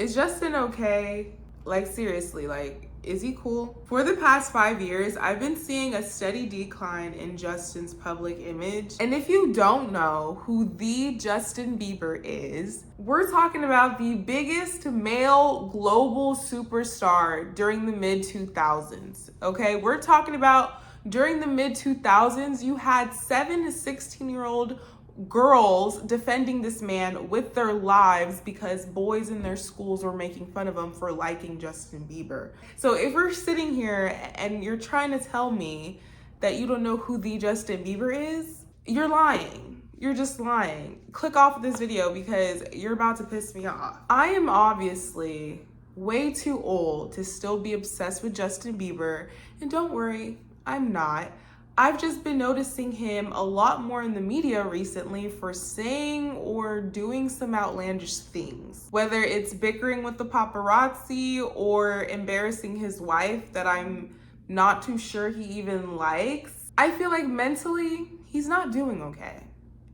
Is Justin okay? Like, seriously, like, is he cool? For the past 5 years, I've been seeing a steady decline in Justin's public image. And if you don't know who the Justin Bieber is, we're talking about the biggest male global superstar during the mid-2000s, okay? We're talking about during the mid-2000s, you had 7 to 16-year-old girls defending this man with their lives because boys in their schools were making fun of him for liking Justin Bieber. So if we're sitting here and you're trying to tell me that you don't know who the Justin Bieber is, you're lying. You're just lying. Click off of this video because you're about to piss me off. I am obviously way too old to still be obsessed with Justin Bieber, and don't worry, I'm not. I've just been noticing him a lot more in the media recently for saying or doing some outlandish things. Whether it's bickering with the paparazzi or embarrassing his wife that I'm not too sure he even likes. I feel like mentally, he's not doing okay.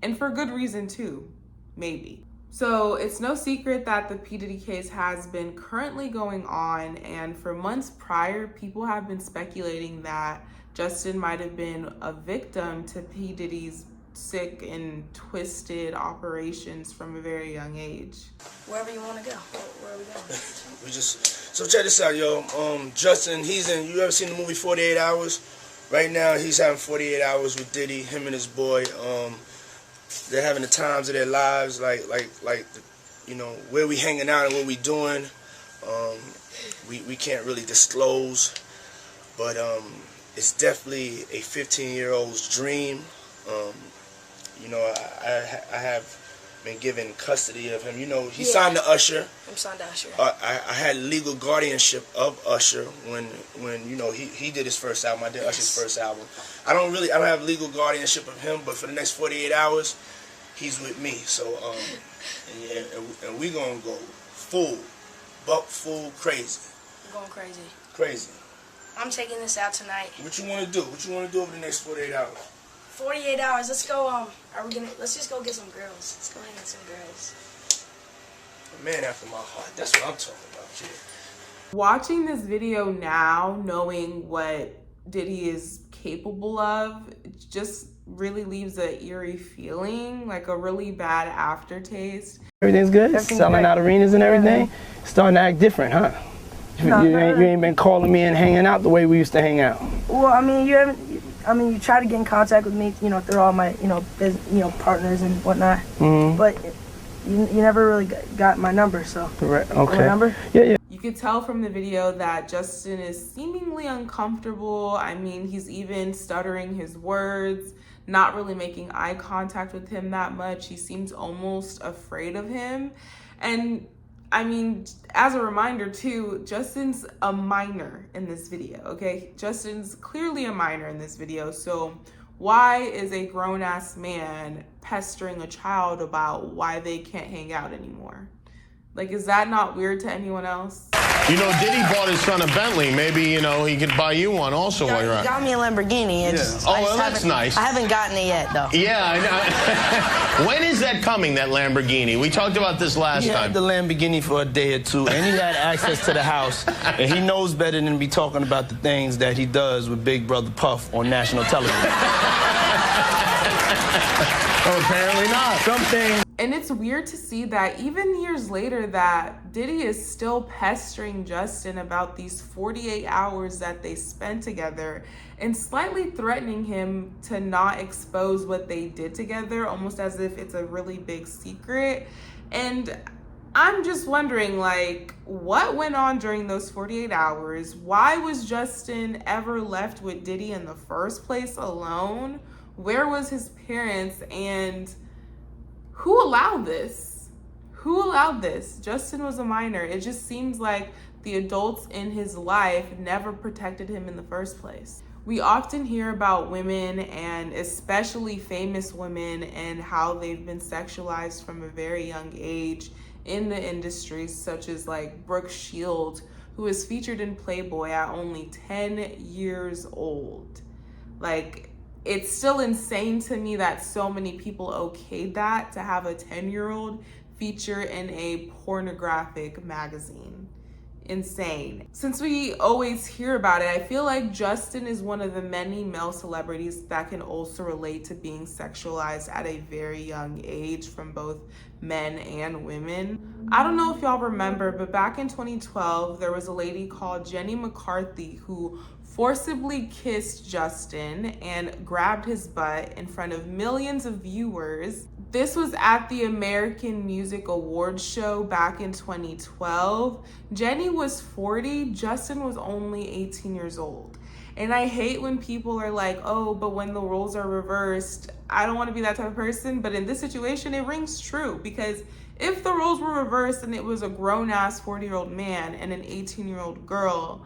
And for good reason too, maybe. So it's no secret that the P. Diddy case has been currently going on, and for months prior, people have been speculating that Justin might have been a victim to P. Diddy's sick and twisted operations from a very young age. Wherever you want to go. Where are we going? So check this out, yo. Justin, you ever seen the movie 48 Hours? Right now, he's having 48 hours with Diddy, him and his boy. They're having the times of their lives, like you know, where we hanging out and what we doing. We can't really disclose, but it's definitely a 15-year-old's dream. You know, I have been given custody of him. You know, he signed to Usher. I'm signed to Usher. I had legal guardianship of Usher when you know he did his first album. I did Usher's first album. I don't have legal guardianship of him, but for the next 48 hours, he's with me. So and we gonna go full crazy. I'm going crazy. Crazy. I'm taking this out tonight. What you want to do? What you want to do over the next 48 hours? 48 hours. Let's go. Let's just go get some girls. Let's go hang with some girls. A man after my heart. That's what I'm talking about, kid. Watching this video now, knowing what Diddy is capable of, just really leaves an eerie feeling, like a really bad aftertaste. Everything's good? Selling out arenas and everything? Starting to act different, huh? You ain't been calling me and hanging out the way we used to hang out. Well, I mean, you try to get in contact with me, you know, through all my, partners and whatnot. Mm-hmm. But you never really got my number, so. Right. Okay. My number? Yeah. You could tell from the video that Justin is seemingly uncomfortable. I mean, he's even stuttering his words, not really making eye contact with him that much. He seems almost afraid of him. And I mean, as a reminder too, Justin's a minor in this video, okay? Justin's clearly a minor in this video, so why is a grown-ass man pestering a child about why they can't hang out anymore? Like, is that not weird to anyone else? You know, Diddy bought his son a Bentley. Maybe, you know, he could buy you one also while you're out. He got me a Lamborghini. Well, that's nice. I haven't gotten it yet, though. Yeah, I know. When is that coming, that Lamborghini? We talked about this last time. He had the Lamborghini for a day or two, and he had access to the house, and he knows better than to be talking about the things that he does with Big Brother Puff on national television. Oh, apparently not. Something. And it's weird to see that even years later that Diddy is still pestering Justin about these 48 hours that they spent together and slightly threatening him to not expose what they did together, almost as if it's a really big secret. And I'm just wondering, like, what went on during those 48 hours? Why was Justin ever left with Diddy in the first place alone? Where was his parents? And who allowed this? Who allowed this? Justin was a minor. It just seems like the adults in his life never protected him in the first place. We often hear about women, and especially famous women, and how they've been sexualized from a very young age in the industry, such as like Brooke Shields, who was featured in Playboy at only 10 years old. Like, it's still insane to me that so many people okayed that, to have a 10-year-old feature in a pornographic magazine. Insane. Since we always hear about it, I feel like Justin is one of the many male celebrities that can also relate to being sexualized at a very young age from both men and women. I don't know if y'all remember, but back in 2012, there was a lady called Jenny McCarthy who forcibly kissed Justin and grabbed his butt in front of millions of viewers. This was at the American Music Awards show back in 2012. Jenny was 40, Justin was only 18 years old. And I hate when people are like, oh, but when the roles are reversed, I don't want to be that type of person. But in this situation, it rings true, because if the roles were reversed and it was a grown-ass 40-year-old man and an 18-year-old girl,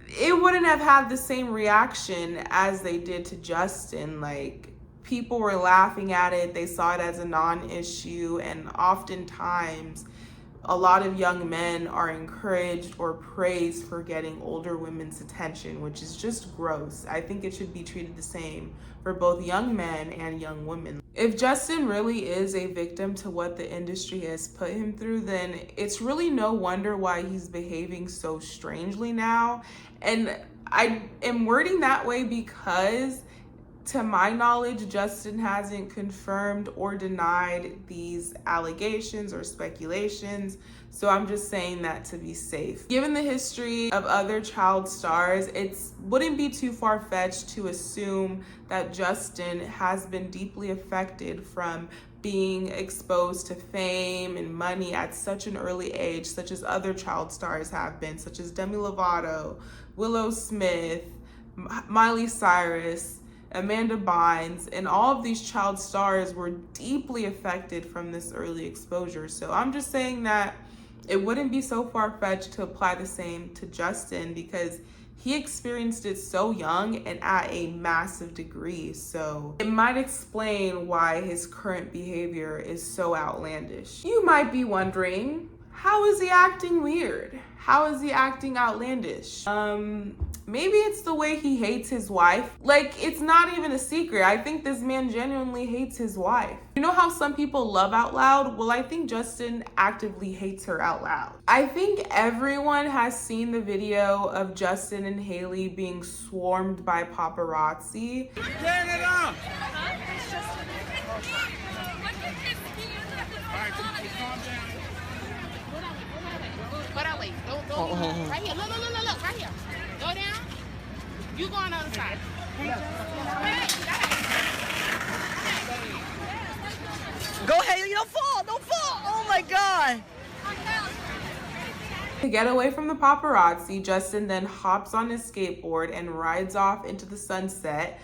it wouldn't have had the same reaction as they did to Justin. Like, people were laughing at it, they saw it as a non-issue, and oftentimes a lot of young men are encouraged or praised for getting older women's attention, which is just gross. I think it should be treated the same for both young men and young women. If Justin really is a victim to what the industry has put him through, then it's really no wonder why he's behaving so strangely now. And I am wording that way because, to my knowledge, Justin hasn't confirmed or denied these allegations or speculations, so I'm just saying that to be safe. Given the history of other child stars, it wouldn't be too far-fetched to assume that Justin has been deeply affected from being exposed to fame and money at such an early age, such as other child stars have been, such as Demi Lovato, Willow Smith, Miley Cyrus, Amanda Bynes, and all of these child stars were deeply affected from this early exposure. So I'm just saying that it wouldn't be so far-fetched to apply the same to Justin, because he experienced it so young and at a massive degree. So it might explain why his current behavior is so outlandish. You might be wondering, how is he acting weird? How is he acting outlandish? Maybe it's the way he hates his wife. Like, it's not even a secret. I think this man genuinely hates his wife. You know how some people love out loud? Well, I think Justin actively hates her out loud. I think everyone has seen the video of Justin and Haley being swarmed by paparazzi. Turn it on! Right here, look, right here. Go down. You go on the other side. Go Haley, don't fall, don't fall. Oh my God. To get away from the paparazzi, Justin then hops on his skateboard and rides off into the sunset,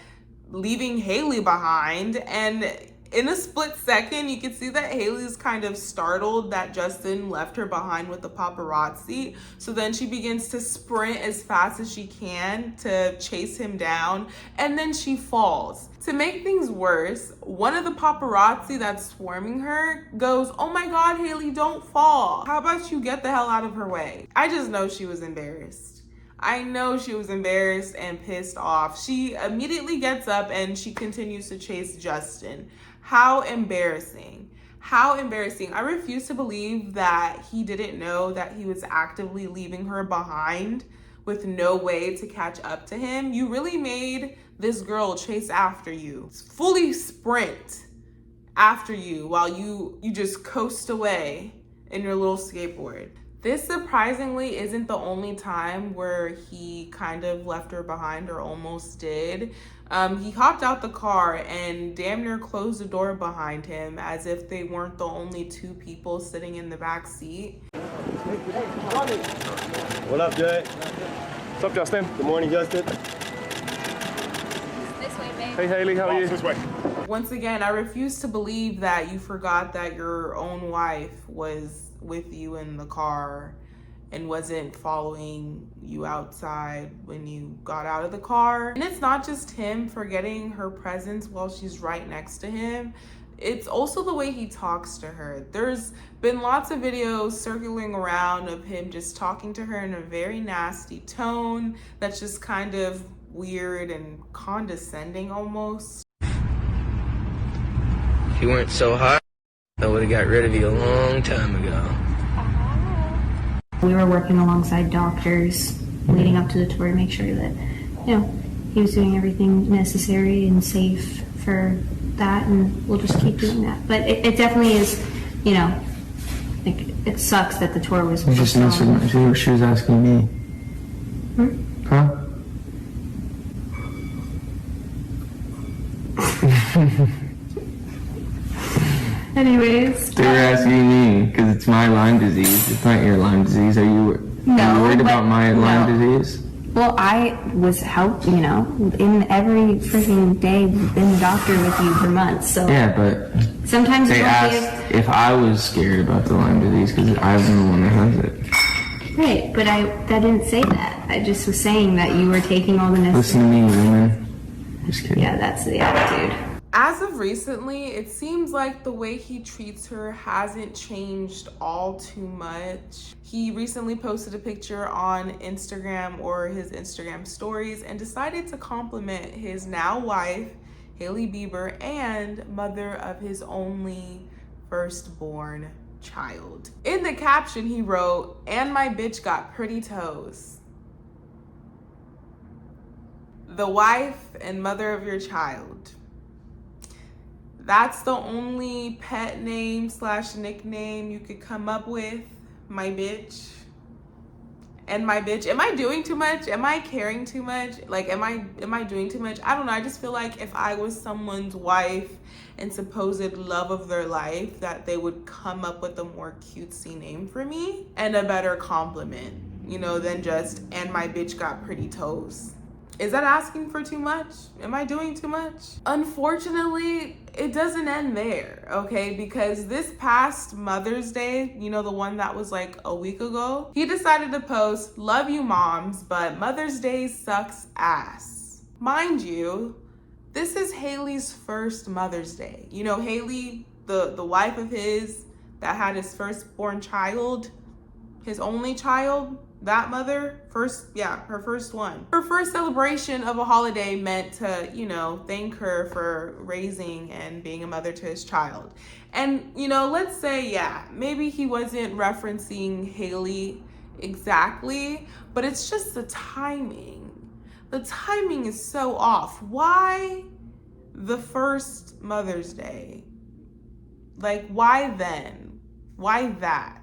leaving Haley behind. And in a split second, you can see that Haley's kind of startled that Justin left her behind with the paparazzi. So then she begins to sprint as fast as she can to chase him down, and then she falls. To make things worse, one of the paparazzi that's swarming her goes, "Oh my God, Haley, don't fall. How about you get the hell out of her way?" I just know she was embarrassed. I know she was embarrassed and pissed off. She immediately gets up and she continues to chase Justin. How embarrassing. How embarrassing. I refuse to believe that he didn't know that he was actively leaving her behind with no way to catch up to him. You really made this girl chase after you, fully sprint after you while you just coast away in your little skateboard. This surprisingly isn't the only time where he kind of left her behind, or almost did. He hopped out the car and damn near closed the door behind him, as if they weren't the only two people sitting in the back seat. What up, Jay? What's up, Justin? Good morning, Justin. This way, babe. Hey, Haley, how are you? This way. Once again, I refuse to believe that you forgot that your own wife was with you in the car and wasn't following you outside when you got out of the car. And it's not just him forgetting her presence while she's right next to him. It's also the way he talks to her. There's been lots of videos circling around of him just talking to her in a very nasty tone that's just kind of weird and condescending almost. You weren't so hot. I would have got rid of you a long time ago. We were working alongside doctors leading up to the tour to make sure that, he was doing everything necessary and safe for that, and we'll just keep doing that. But it definitely is, like, it sucks that the tour was postponed. She was asking me. Huh? Anyways. They were asking me, because it's my Lyme disease. It's not your Lyme disease. Are you worried about my Lyme disease? Well, I was in every freaking day, been the doctor with you for months, so. Yeah, but sometimes they asked if I was scared about the Lyme disease, because I'm the one that has it. Right, but I didn't say that. I just was saying that you were taking all the necessary. Listen to me, woman. Just kidding. Yeah, that's the attitude. As of recently, it seems like the way he treats her hasn't changed all too much. He recently posted a picture on Instagram or his Instagram stories and decided to compliment his now wife, Hailey Bieber, and mother of his only firstborn child. In the caption, he wrote, "And my bitch got pretty toes." The wife and mother of your child. That's the only pet name / nickname you could come up with, my bitch. And my bitch. Am I doing too much? Am I caring too much? Like, am I doing too much? I don't know. I just feel like if I was someone's wife and supposed love of their life, that they would come up with a more cutesy name for me and a better compliment, than just, "and my bitch got pretty toes." Is that asking for too much? Am I doing too much? Unfortunately, it doesn't end there, okay? Because this past Mother's Day, the one that was like a week ago, he decided to post, "Love you moms, but Mother's Day sucks ass." Mind you, this is Hailey's first Mother's Day. Hailey, the wife of his that had his firstborn child, his only child, that mother, her first one. Her first celebration of a holiday meant to, thank her for raising and being a mother to his child. And, let's say, maybe he wasn't referencing Hailey exactly, but it's just the timing. The timing is so off. Why the first Mother's Day? Like, why then? Why that?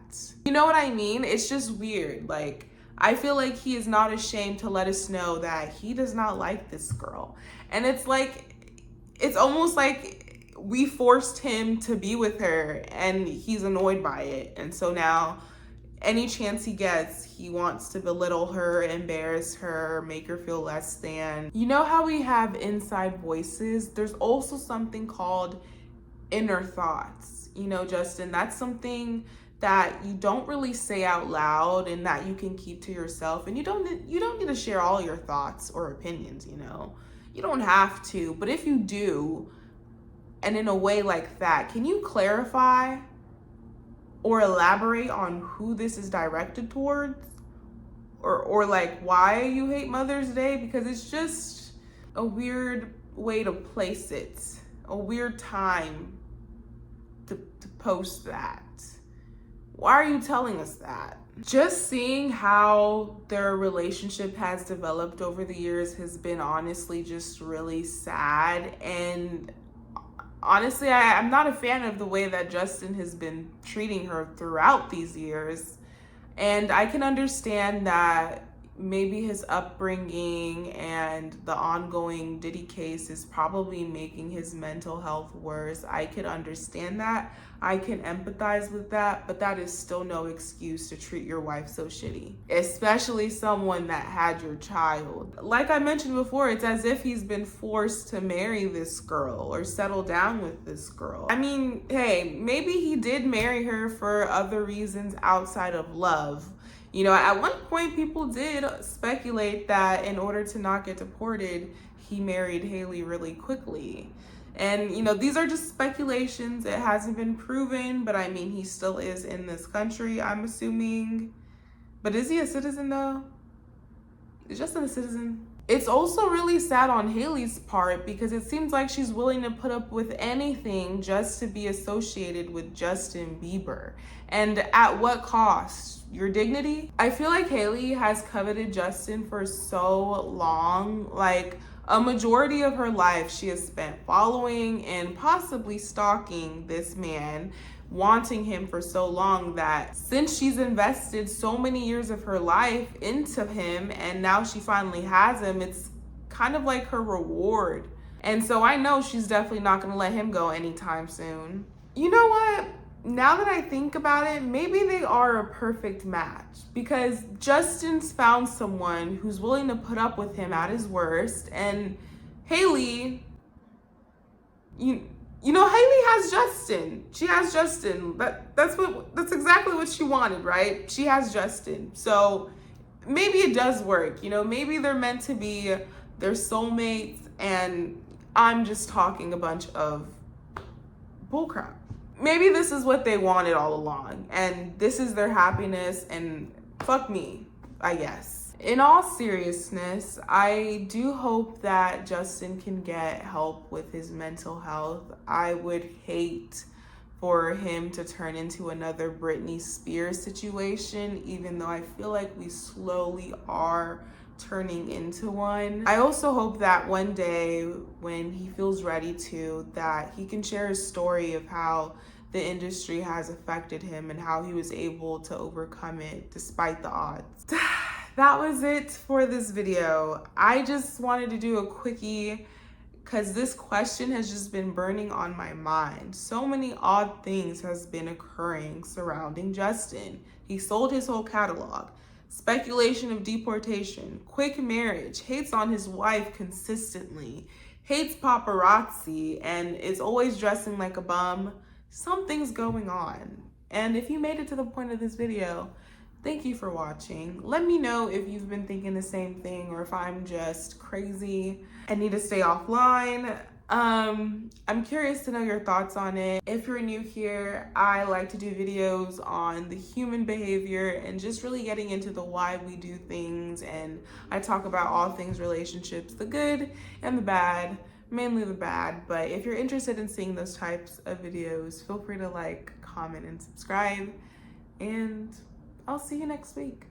You know what I mean? It's just weird. Like, I feel like he is not ashamed to let us know that he does not like this girl. And it's almost like we forced him to be with her and he's annoyed by it. And so now any chance he gets, he wants to belittle her, embarrass her, make her feel less than. You know how we have inside voices? There's also something called inner thoughts. Justin, that's something that you don't really say out loud and that you can keep to yourself. And you don't need to share all your thoughts or opinions, You don't have to, but if you do, and in a way like that, can you clarify or elaborate on who this is directed towards? Or like why you hate Mother's Day? Because it's just a weird way to place it, a weird time to post that. Why are you telling us that? Just seeing how their relationship has developed over the years has been honestly just really sad. And honestly, I'm not a fan of the way that Justin has been treating her throughout these years. And I can understand that maybe his upbringing and the ongoing Diddy case is probably making his mental health worse. I could understand that. I can empathize with that, but that is still no excuse to treat your wife so shitty, especially someone that had your child. Like I mentioned before, it's as if he's been forced to marry this girl or settle down with this girl. I mean, hey, maybe he did marry her for other reasons outside of love. At one point, people did speculate that in order to not get deported, he married Hailey really quickly. And, these are just speculations. It hasn't been proven, but I mean, he still is in this country, I'm assuming. But is he a citizen, though? Is Justin a citizen? It's also really sad on Hailey's part because it seems like she's willing to put up with anything just to be associated with Justin Bieber. And at what cost? Your dignity? I feel like Hailey has coveted Justin for so long. Like, a majority of her life she has spent following and possibly stalking this man, wanting him for so long that since she's invested so many years of her life into him and now she finally has him, it's kind of like her reward. And so I know she's definitely not gonna let him go anytime soon. You know what? Now that I think about it, maybe they are a perfect match because Justin's found someone who's willing to put up with him at his worst, and Hailey, you know, Hailey has Justin. She has Justin. That's exactly what she wanted, right? She has Justin. So maybe it does work. You know, maybe they're meant to be, they're soulmates, and I'm just talking a bunch of bullcrap. Maybe this is what they wanted all along, and this is their happiness, and fuck me, I guess. In all seriousness, I do hope that Justin can get help with his mental health. I would hate for him to turn into another Britney Spears situation, even though I feel like we slowly are turning into one. I also hope that one day when he feels ready to, that he can share his story of how the industry has affected him and how he was able to overcome it despite the odds. That was it for this video. I just wanted to do a quickie because this question has just been burning on my mind. So many odd things has been occurring surrounding Justin. He sold his whole catalog. Speculation of deportation, quick marriage, hates on his wife consistently, hates paparazzi, and is always dressing like a bum. Something's going on. And if you made it to the point of this video, thank you for watching. Let me know if you've been thinking the same thing or if I'm just crazy and need to stay offline. I'm curious to know your thoughts on it. If you're new here, I like to do videos on the human behavior and just really getting into the why we do things. And I talk about all things relationships, the good and the bad, mainly the bad. But if you're interested in seeing those types of videos, feel free to like, comment, and subscribe. And I'll see you next week.